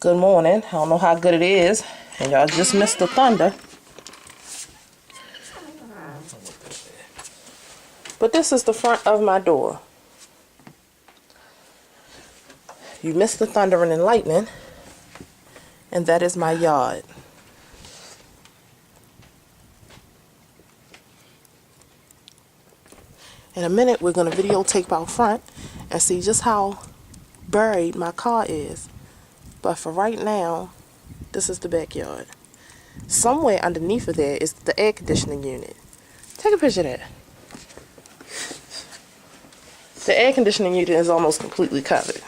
Good morning. I don't know how good it is, and y'all just missed the thunder. But this is the front of my door. You missed the thunder and lightning, and that is my yard. In a minute, we're going to videotape out front and see just how buried my car is. But for right now, this is the backyard. Somewhere underneath of there is the air conditioning unit. Take a picture of that. The air conditioning unit is almost completely covered.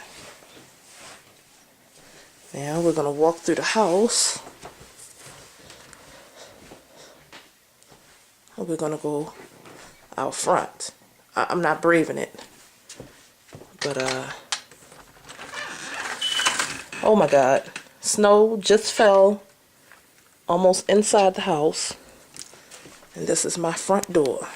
Now we're going to walk through the house. And we're going to go out front. I'm not braving it. But, oh my God. Snow just fell almost inside the house. And this is my front door.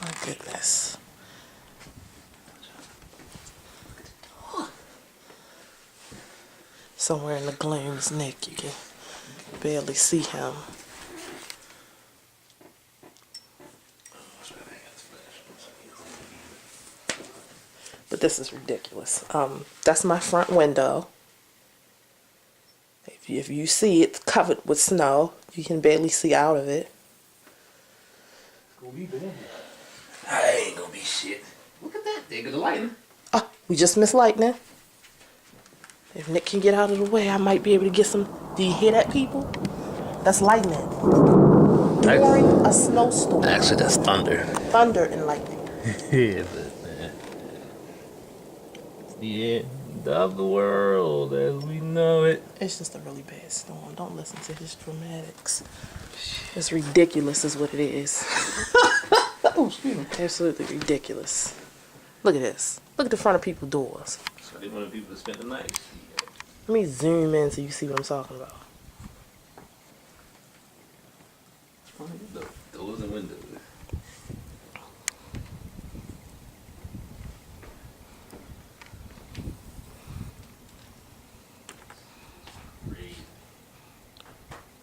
My goodness. Somewhere in the gloom is Nick. You can barely see him. But this is ridiculous. That's my front window. If you see it's covered with snow, you can barely see out of it. Gonna be bad. I ain't gonna be shit. Look at that. There goes the lightning. Oh, we just missed lightning. If Nick can get out of the way, I might be able to get some. Do you hear that, people? That's lightning. During a snowstorm. Actually, that's thunder. Thunder and lightning. Yeah, but man, it's the end of the world as we know it. It's just a really bad storm. Don't listen to his dramatics. It's ridiculous is what it is. Oh, excuse me. Absolutely ridiculous. Look at this. Look at the front of people's doors. So they want people to spend the night. Let me zoom in so you see what I'm talking about. Doors and windows.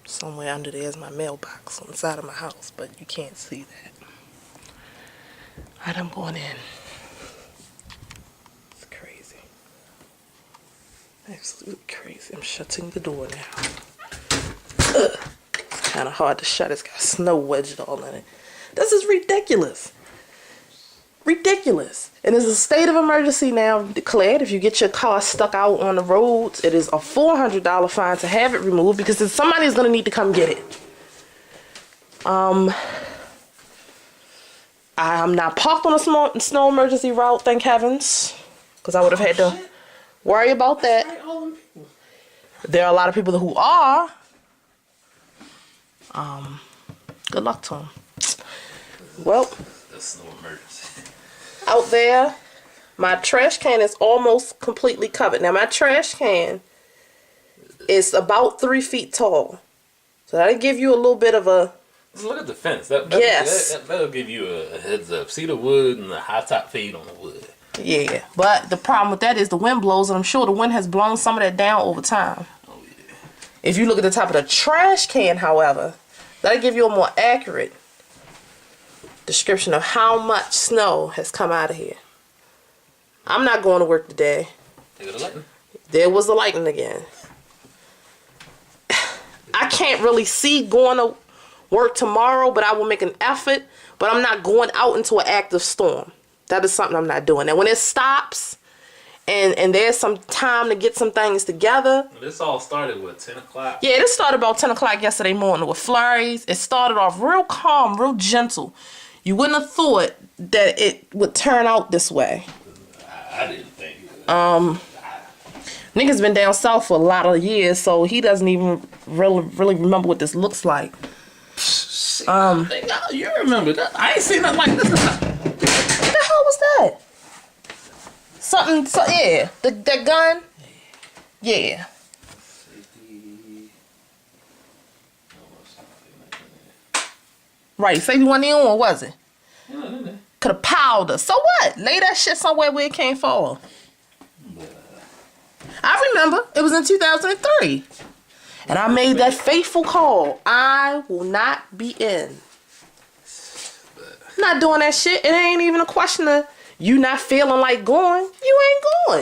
Somewhere under there is my mailbox on the side of my house, but you can't see that. Alright, I'm going in. It's crazy. Absolutely crazy. I'm shutting the door now. Ugh. It's kind of hard to shut. It's got snow wedged all in it. This is ridiculous. Ridiculous. And there's a state of emergency now declared. If you get your car stuck out on the roads, it is a $400 fine to have it removed because somebody's going to need to come get it. I'm not parked on a snow emergency route, thank heavens, because I would have had to worry about that. There are a lot of people who are. Good luck to them. Well, That's no emergency. out there, my trash can is almost completely covered. Now, my trash can is about 3 feet tall. So that'll give you a little bit of a Look at the fence. Yes. That'll give you a heads up. See the wood and the high top fade on the wood. yeah. But the problem with that is the wind blows, and I'm sure the wind has blown some of that down over time. Oh yeah. If you look at the top of the trash can, however, that'll give you a more accurate description of how much snow has come out of here. I'm not going to work today. Take the lightning. There was the lightning again. I can't really see going to work tomorrow, but I will make an effort. But I'm not going out into an active storm. That is something I'm not doing. And when it stops and there's some time to get some things together. This all started with 10 o'clock. Yeah, this started about 10 o'clock yesterday morning with flurries. It started off real calm, real gentle. You wouldn't have thought that it would turn out this way. I didn't think it. Nigga's been down south for a lot of years, so he doesn't even really remember what this looks like. You remember that? I ain't seen nothing like this. What the hell was that? Yeah. That gun? Yeah. Right, safety wasn't even on, was it? Could have piled us. So what? Lay that shit somewhere where it can't fall. I remember. It was in 2003. And I made that fateful call. I will not be in. Not doing that shit. It ain't even a question of you not feeling like going. You ain't going.